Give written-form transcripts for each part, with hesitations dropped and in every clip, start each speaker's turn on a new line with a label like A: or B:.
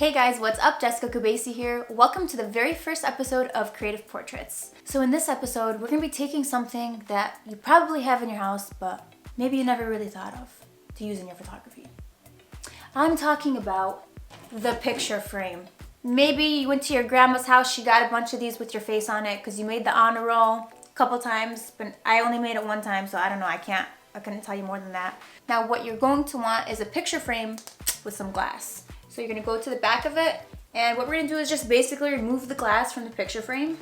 A: Hey guys, what's up? Jessica Kubasi here. Welcome to the very first episode of Creative Portraits. So in this episode, we're going to be taking something that you probably have in your house, but maybe you never really thought of to use in your photography. I'm talking about the picture frame. Maybe you went to your grandma's house, she got a bunch of these with your face on it because you made the honor roll a couple times, but I only made it one time, so I don't know, I couldn't tell you more than that. Now what you're going to want is a picture frame with some glass. So you're gonna go to the back of it, and what we're gonna do is just basically remove the glass from the picture frame.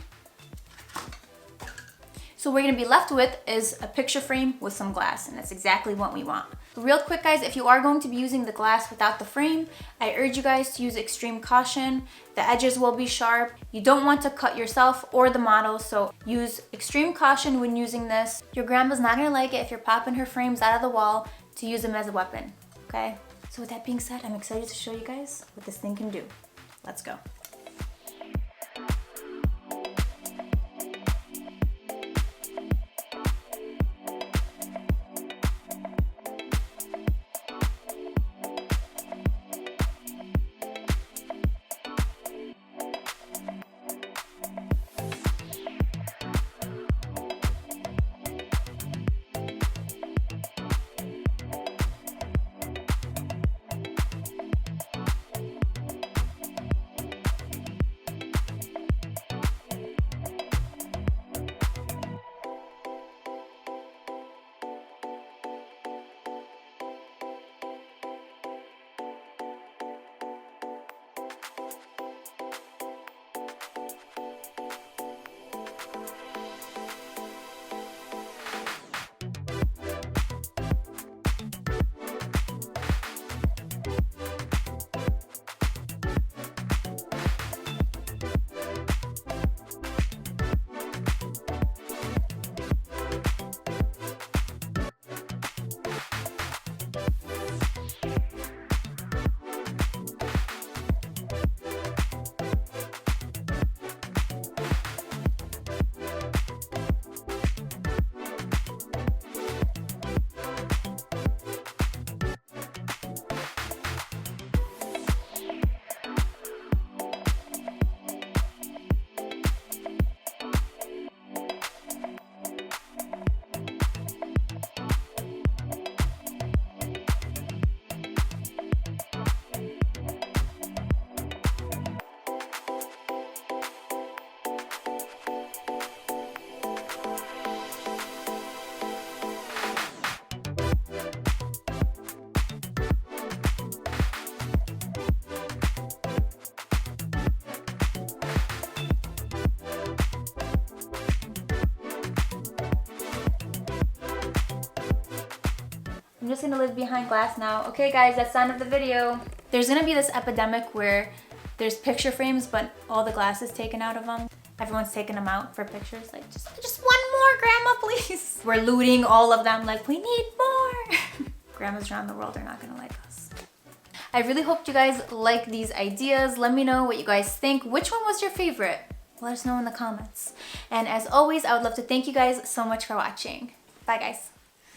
A: So what we're gonna be left with is a picture frame with some glass, and that's exactly what we want. Real quick guys, if you are going to be using the glass without the frame, I urge you guys to use extreme caution. The edges will be sharp. You don't want to cut yourself or the model, so use extreme caution when using this. Your grandma's not gonna like it if you're popping her frames out of the wall to use them as a weapon, okay? So with that being said, I'm excited to show you guys what this thing can do. Let's go. I'm just gonna live behind glass now. Okay guys, that's the end of the video. There's gonna be this epidemic where there's picture frames, but all the glass is taken out of them. Everyone's taking them out for pictures. Like, just one more, grandma, please. We're looting all of them, like, we need more. Grandmas around the world are not gonna like us. I really hope you guys like these ideas. Let me know what you guys think. Which one was your favorite? Let us know in the comments. And as always, I would love to thank you guys so much for watching. Bye guys.